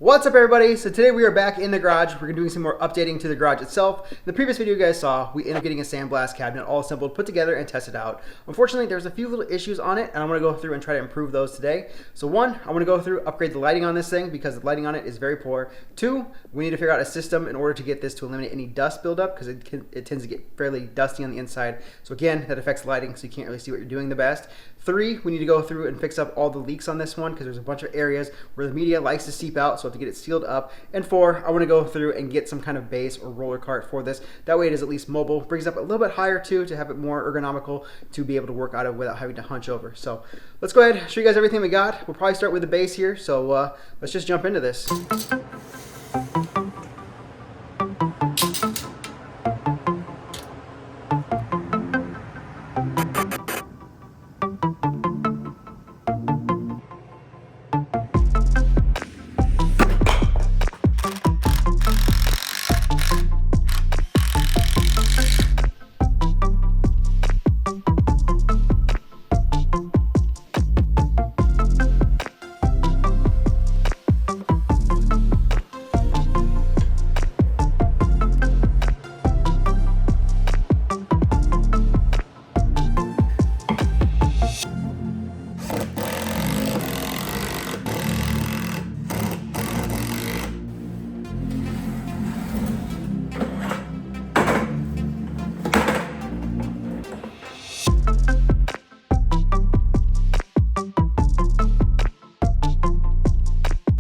What's up, everybody? So today we are back in the garage. We're doing some more updating to the garage itself. In the previous video you guys saw, we ended up getting a sandblast cabinet all assembled, put together, and tested out. Unfortunately, there's a few little issues on it, and I'm going to go through and try to improve those today. So one, I want to go through, upgrade the lighting on this thing because the lighting on it is very poor. Two, we need to figure out a system in order to get this to eliminate any dust buildup because it tends to get fairly dusty on the inside. So again, that affects lighting, so you can't really see what you're doing the best. Three, we need to go through and fix up all the leaks on this one because there's a bunch of areas where the media likes to seep out, so I have to get it sealed up. And four, I want to go through and get some kind of base or roller cart for this. That way it is at least mobile, brings it up a little bit higher too to have it more ergonomical to be able to work out of without having to hunch over. So let's go ahead and show you guys everything we got. We'll probably start with the base here, so let's just jump into this.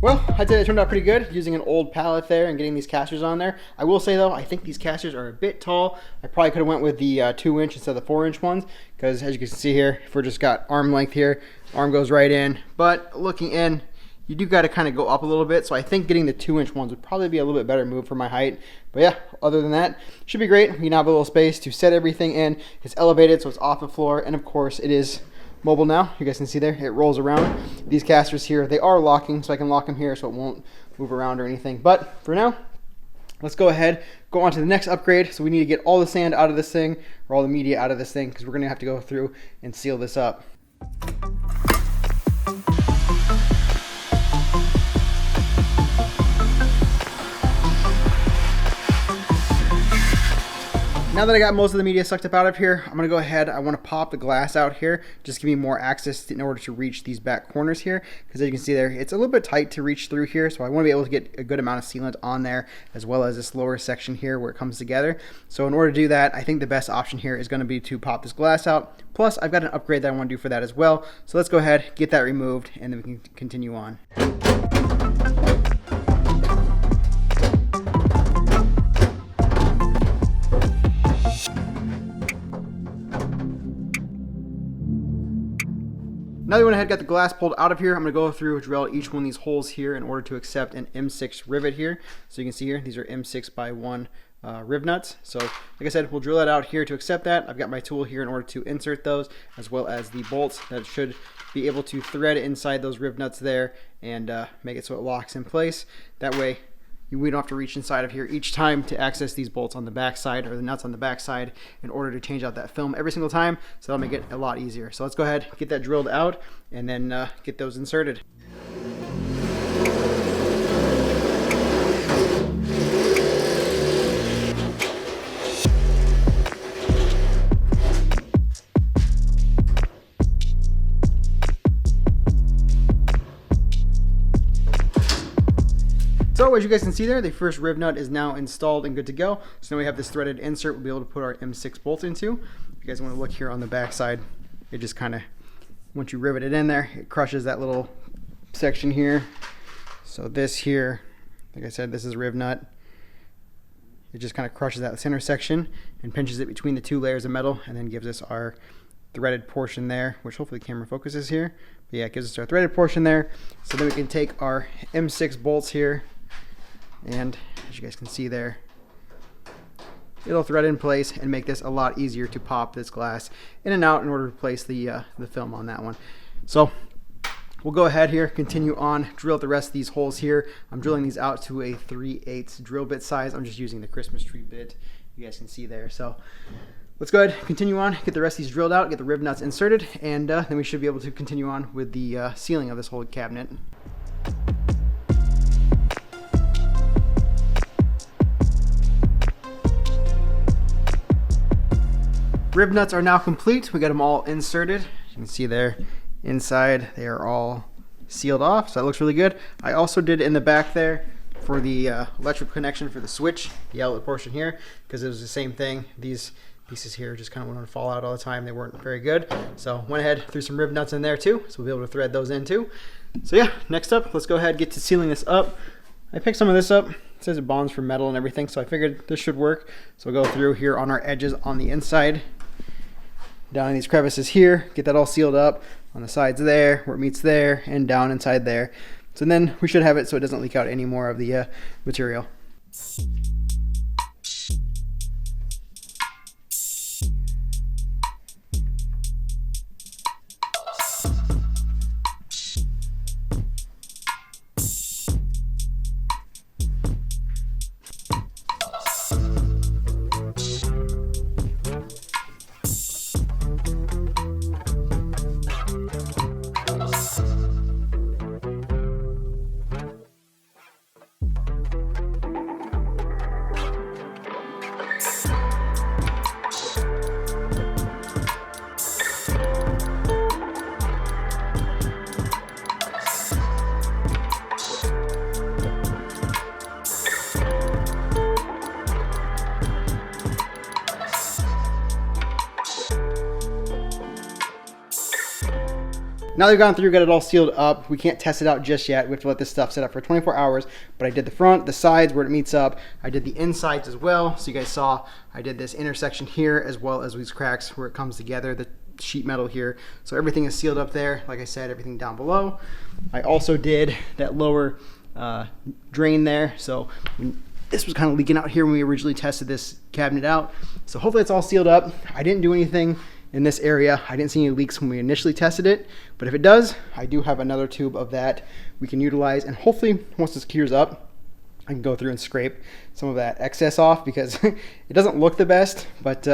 Well, I'd say it turned out pretty good using an old pallet there and getting these casters on there. I will say though, I think these casters are a bit tall. I probably could have went with the 2-inch instead of the 4-inch ones because as you can see here, if we're just got arm length here, arm goes right in. But looking in, you do got to kind of go up a little bit. So I think getting the 2-inch ones would probably be a little bit better move for my height. But yeah, other than that, should be great. We now have a little space to set everything in. It's elevated, so it's off the floor. And of course, it is mobile now. You guys can see there, it rolls around. These casters here, they are locking, so I can lock them here so it won't move around or anything. But for now, let's go ahead, go on to the next upgrade. So we need to get all the sand out of this thing, or all the media out of this thing, because we're gonna have to go through and seal this up. Now that I got most of the media sucked up out of here, I'm gonna go ahead, I wanna pop the glass out here, just give me more access in order to reach these back corners here, because as you can see there, it's a little bit tight to reach through here, so I wanna be able to get a good amount of sealant on there, as well as this lower section here where it comes together. So in order to do that, I think the best option here is gonna be to pop this glass out, plus I've got an upgrade that I wanna do for that as well. So let's go ahead, get that removed, and then we can continue on. Now that we went ahead and got the glass pulled out of here, I'm going to go through and drill each one of these holes here in order to accept an M6 rivet here. So you can see here, these are M6x1 riv nuts. So like I said, we'll drill that out here to accept that. I've got my tool here in order to insert those, as well as the bolts that should be able to thread inside those riv nuts there and make it so it locks in place. That way, we don't have to reach inside of here each time to access these bolts on the back side or the nuts on the back side in order to change out that film every single time. So that'll make it a lot easier. So let's go ahead, get that drilled out, and then get those inserted. So as you guys can see there, the first riv nut is now installed and good to go. So now we have this threaded insert we'll be able to put our M6 bolts into. If you guys want to look here on the back side, it just kind of, once you rivet it in there, it crushes that little section here. So this here, like I said, this is riv nut. It just kind of crushes that center section and pinches it between the two layers of metal and then gives us our threaded portion there, which hopefully the camera focuses here. But yeah, it gives us our threaded portion there. So then we can take our M6 bolts here, and as you guys can see there, it'll thread in place and make this a lot easier to pop this glass in and out in order to place the film on that one. So we'll go ahead here, continue on, drill the rest of these holes here. I'm drilling these out to a 3/8 drill bit size. I'm just using the Christmas tree bit you guys can see there. So let's go ahead, continue on, get the rest of these drilled out, get the riv nuts inserted, and then we should be able to continue on with the sealing of this whole cabinet. Rib nuts are now complete. We got them all inserted. You can see there inside they are all sealed off, so that looks really good. I also did in the back there for the electrical connection for the switch, the outlet portion here, because it was the same thing. These pieces here just kind of wanted to fall out all the time. They weren't very good. So went ahead, threw some rib nuts in there too, so we'll be able to thread those in too. So yeah, next up, let's go ahead and get to sealing this up. I picked some of this up. It says it bonds for metal and everything, so I figured this should work. So we'll go through here on our edges on the inside, down in these crevices here, get that all sealed up on the sides there, where it meets there, and down inside there. So then we should have it so it doesn't leak out any more of the material. Now that we've gone through, got it all sealed up, we can't test it out just yet. We have to let this stuff sit up for 24 hours, but I did the front, the sides where it meets up. I did the insides as well. So you guys saw, I did this intersection here as well as these cracks where it comes together, the sheet metal here. So everything is sealed up there. Like I said, everything down below. I also did that lower drain there. So this was kind of leaking out here when we originally tested this cabinet out. So hopefully it's all sealed up. I didn't do anything in this area. I didn't see any leaks when we initially tested it, but if it does, I do have another tube of that we can utilize, and hopefully once this cures up, I can go through and scrape some of that excess off, because it doesn't look the best, but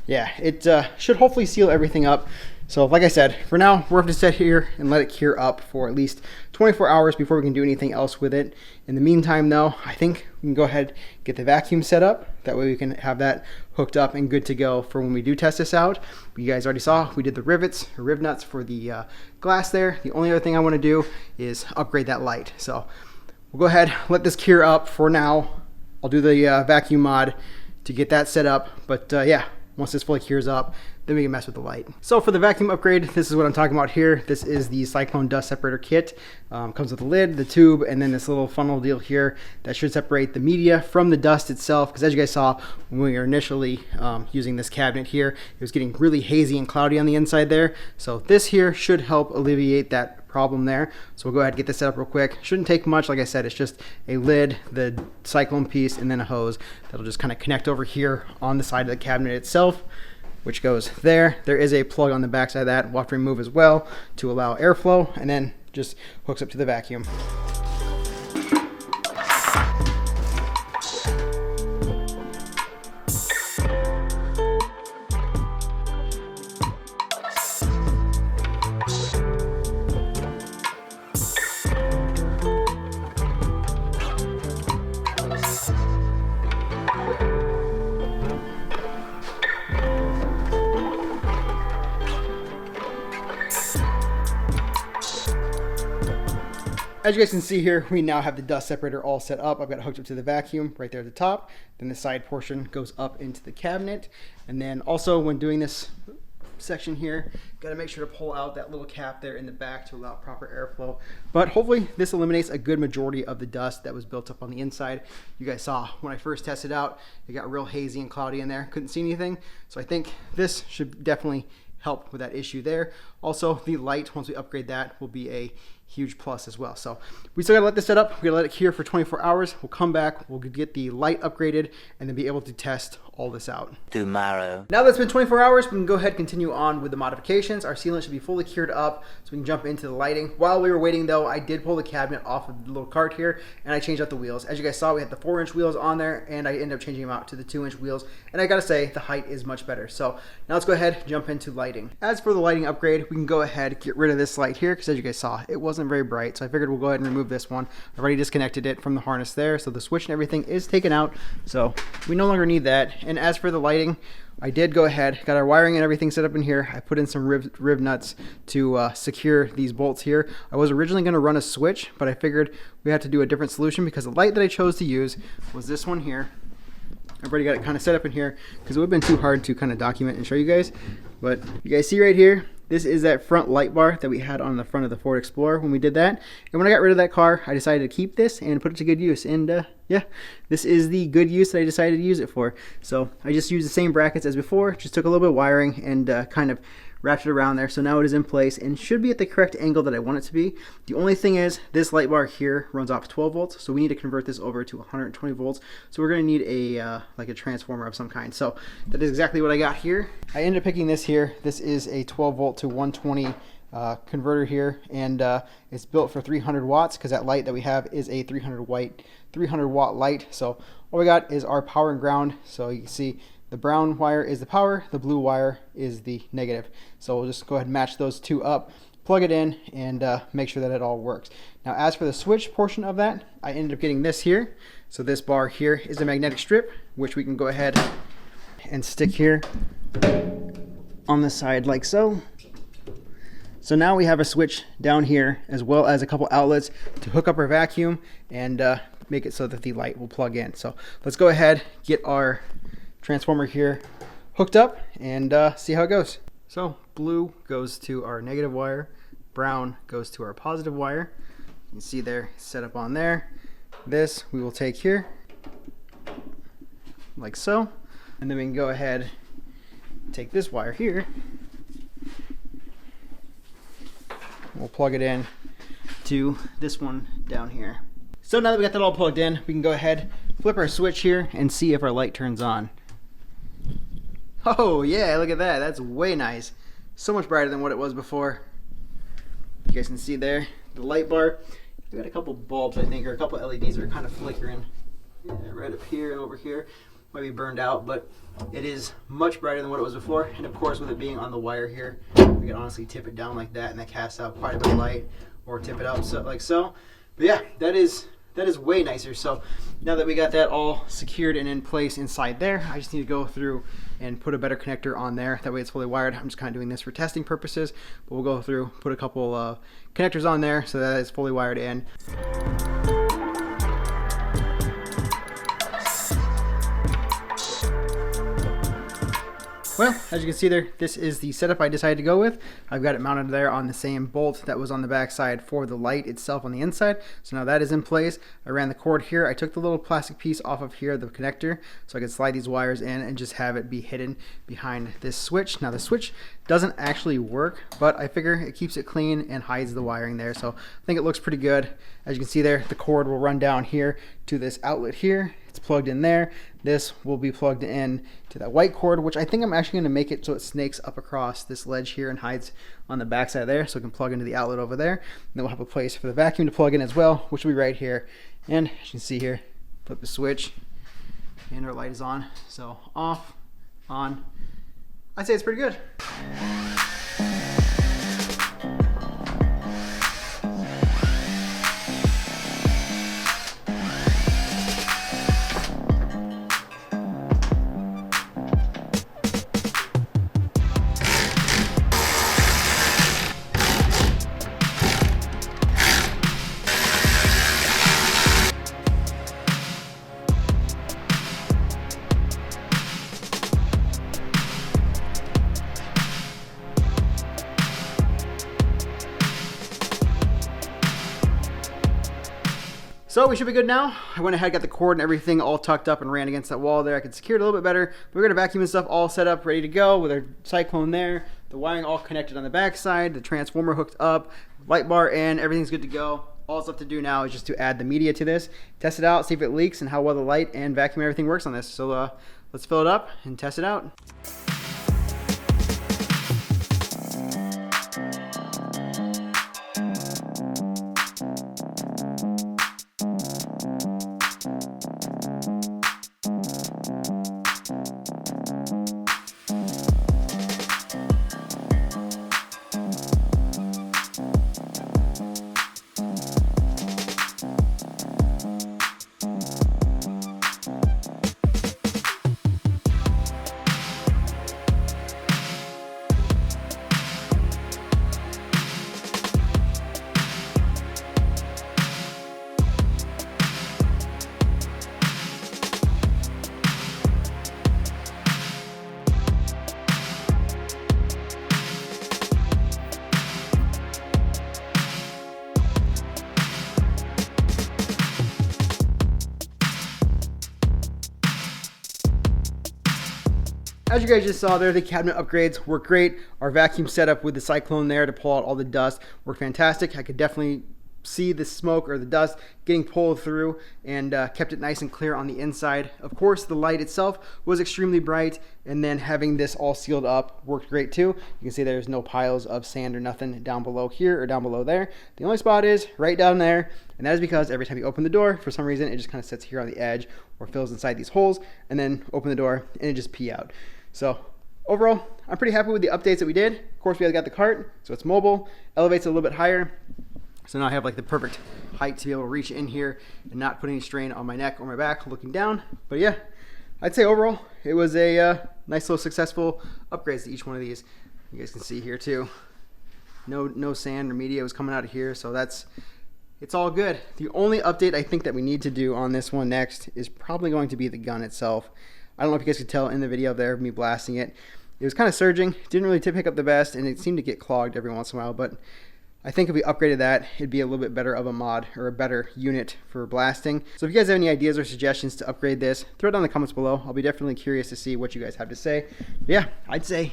yeah, it should hopefully seal everything up. So like I said, for now, we're going to sit here and let it cure up for at least 24 hours before we can do anything else with it. In the meantime though, I think we can go ahead and get the vacuum set up. That way we can have that hooked up and good to go for when we do test this out. You guys already saw, we did the rivets, or rib nuts for the glass there. The only other thing I want to do is upgrade that light. So we'll go ahead, let this cure up for now. I'll do the vacuum mod to get that set up, but yeah, once this fully cures up, then we can mess with the light. So for the vacuum upgrade, this is what I'm talking about here. This is the Cyclone dust separator kit. Comes with a lid, the tube, and then this little funnel deal here that should separate the media from the dust itself. Because as you guys saw, when we were initially using this cabinet here, it was getting really hazy and cloudy on the inside there. So this here should help alleviate that problem there. So we'll go ahead and get this set up real quick. Shouldn't take much. Like I said, it's just a lid, the Cyclone piece, and then a hose that'll just kind of connect over here on the side of the cabinet itself, which goes there. There is a plug on the back side of that we'll have to remove as well to allow airflow, and then just hooks up to the vacuum. As you guys can see here, we now have the dust separator all set up. I've got it hooked up to the vacuum right there at the top. Then the side portion goes up into the cabinet. And then also when doing this section here, got to make sure to pull out that little cap there in the back to allow proper airflow. But hopefully this eliminates a good majority of the dust that was built up on the inside. You guys saw when I first tested out, it got real hazy and cloudy in there. Couldn't see anything. So I think this should definitely help with that issue there. Also, the light, once we upgrade that, will be a huge plus as well. So we still gotta let this set up. We're gonna let it cure for 24 hours. We'll come back, we'll get the light upgraded, and then be able to test all this out tomorrow. Now that it's been 24 hours, we can go ahead and continue on with the modifications. Our sealant should be fully cured up, so we can jump into the lighting. While we were waiting though, I did pull the cabinet off of the little cart here, and I changed out the wheels. As you guys saw, we had the 4-inch wheels on there, and I ended up changing them out to the 2-inch wheels. And I gotta say, the height is much better. So now let's go ahead and jump into lighting. As for the lighting upgrade, we can go ahead and get rid of this light here, because as you guys saw, it wasn't wasn't very bright, so I figured we'll go ahead and remove this one. I've already disconnected it from the harness there, so the switch and everything is taken out, so we no longer need that. And as for the lighting, I did go ahead, got our wiring and everything set up in here. I put in some rib nuts to secure these bolts here. I was originally going to run a switch, but I figured we had to do a different solution because the light that I chose to use was this one here. I've already got it kind of set up in here because it would have been too hard to kind of document and show you guys. But you guys see right here, this is that front light bar that we had on the front of the Ford Explorer when we did that. And when I got rid of that car, I decided to keep this and put it to good use. And yeah, this is the good use that I decided to use it for. So I just used the same brackets as before, just took a little bit of wiring and kind of wrapped it around there. So now it is in place and should be at the correct angle that I want it to be. The only thing is this light bar here runs off 12 volts. So we need to convert this over to 120 volts. So we're going to need a like a transformer of some kind. So that is exactly what I got here. I ended up picking this here. This is a 12 volt to 120 converter here, and it's built for 300 watts because that light that we have is a 300 watt light. So all we got is our power and ground. So you can see the brown wire is the power, the blue wire is the negative. So we'll just go ahead and match those two up, plug it in, and make sure that it all works. Now as for the switch portion of that, I ended up getting this here. So this bar here is a magnetic strip, which we can go ahead and stick here on the side like so. So now we have a switch down here as well as a couple outlets to hook up our vacuum and make it so that the light will plug in. So let's go ahead, get our transformer here hooked up and see how it goes. So blue goes to our negative wire, brown goes to our positive wire. You can see there, set up on there. This we will take here like so, and then we can go ahead and take this wire here. We'll plug it in to this one down here. So now that we got that all plugged in, we can go ahead, flip our switch here and see if our light turns on. Oh yeah, look at that. That's way nice. So much brighter than what it was before. You guys can see there, the light bar. We got a couple bulbs, I think, or a couple LEDs that are kind of flickering. Yeah, right up here and over here. Might be burned out, but it is much brighter than what it was before. And of course, with it being on the wire here, we can honestly tip it down like that and that casts out quite a bit of light, or tip it out so, like so. But yeah, that is way nicer. So now that we got that all secured and in place inside there, I just need to go through and put a better connector on there. That way it's fully wired. I'm just kind of doing this for testing purposes, but we'll go through, put a couple connectors on there so that it's fully wired in. Well, as you can see there, this is the setup I decided to go with. I've got it mounted there on the same bolt that was on the back side for the light itself on the inside. So now that is in place. I ran the cord here. I took the little plastic piece off of here, the connector, so I could slide these wires in and just have it be hidden behind this switch. Now the switch doesn't actually work, but I figure it keeps it clean and hides the wiring there. So I think it looks pretty good. As you can see there, the cord will run down here to this outlet here. It's plugged in there. This will be plugged in to that white cord, which I think I'm actually going to make it so it snakes up across this ledge here and hides on the back side there, so it can plug into the outlet over there. And then we'll have a place for the vacuum to plug in as well, which will be right here. And as you can see here, flip the switch and our light is on. So off, on. I'd say it's pretty good. So we should be good now. I went ahead, got the cord and everything all tucked up and ran against that wall there. I could secure it a little bit better. We're gonna vacuum and stuff all set up, ready to go with our cyclone there, the wiring all connected on the back side, the transformer hooked up, light bar in, everything's good to go. All it's left to do now is just to add the media to this, test it out, see if it leaks and how well the light and vacuum and everything works on this. So let's fill it up and test it out. as you guys just saw there, the cabinet upgrades work great. Our vacuum setup with the cyclone there to pull out all the dust worked fantastic. I could definitely see the smoke or the dust getting pulled through, and kept it nice and clear on the inside. Of course, the light itself was extremely bright, and then having this all sealed up worked great too. You can see there's no piles of sand or nothing down below here or down below there. The only spot is right down there, and that is because every time you open the door, for some reason, it just kind of sits here on the edge or fills inside these holes, and then open the door and it just pee out. So overall, I'm pretty happy with the updates that we did. Of course, we got the cart, so it's mobile, elevates a little bit higher. So now I have like the perfect height to be able to reach in here and not put any strain on my neck or my back looking down. But yeah, I'd say overall it was a nice little successful upgrades to each one of these. You guys can see here too. No sand or media was coming out of here, so it's all good. The only update I think that we need to do on this one next is probably going to be the gun itself. I don't know if you guys could tell in the video there of me blasting it. It was kind of surging, didn't really pick up the best, and it seemed to get clogged every once in a while, but I think if we upgraded that, it'd be a little bit better of a mod or a better unit for blasting. So if you guys have any ideas or suggestions to upgrade this, throw it down in the comments below. I'll be definitely curious to see what you guys have to say. But yeah, I'd say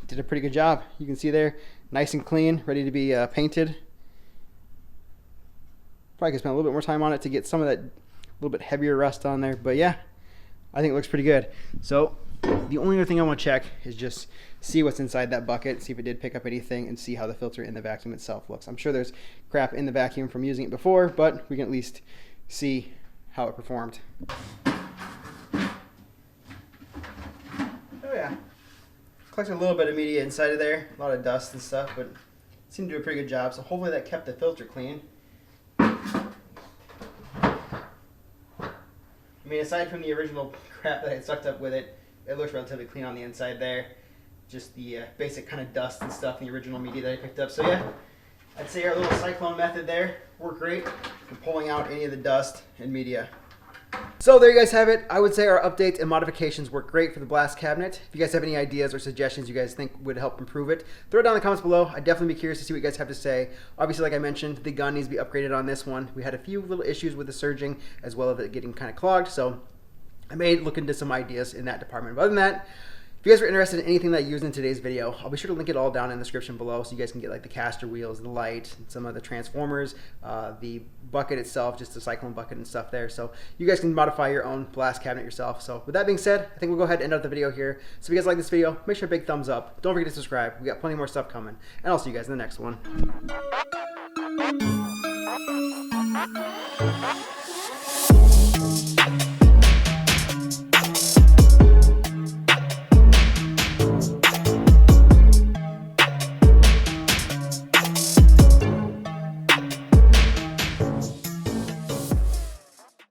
did a pretty good job. You can see there, nice and clean, ready to be painted. Probably could spend a little bit more time on it to get some of that little bit heavier rust on there. But yeah, I think it looks pretty good. So the only other thing I want to check is just see what's inside that bucket, see if it did pick up anything, and see how the filter in the vacuum itself looks. I'm sure there's crap in the vacuum from using it before, but we can at least see how it performed. Oh yeah, collected a little bit of media inside of there, a lot of dust and stuff, but it seemed to do a pretty good job. So hopefully that kept the filter clean. I mean, aside from the original crap that I had sucked up with it, it looks relatively clean on the inside there. Just the basic kind of dust and stuff in the original media that I picked up. So yeah, I'd say our little cyclone method there worked great for pulling out any of the dust and media. So there you guys have it. I would say our updates and modifications work great for the blast cabinet. If you guys have any ideas or suggestions you guys think would help improve it, throw it down in the comments below. I'd definitely be curious to see what you guys have to say. Obviously, like I mentioned, the gun needs to be upgraded on this one. We had a few little issues with the surging as well as it getting kind of clogged, so I may look into some ideas in that department. But other than that, if you guys are interested in anything that I used in today's video, I'll be sure to link it all down in the description below so you guys can get like the caster wheels, the light, some of the transformers, the bucket itself, just the cyclone bucket and stuff there. So you guys can modify your own blast cabinet yourself. So with that being said, I think we'll go ahead and end up the video here. So if you guys like this video, make sure to big thumbs up. Don't forget to subscribe. We got plenty more stuff coming. And I'll see you guys in the next one.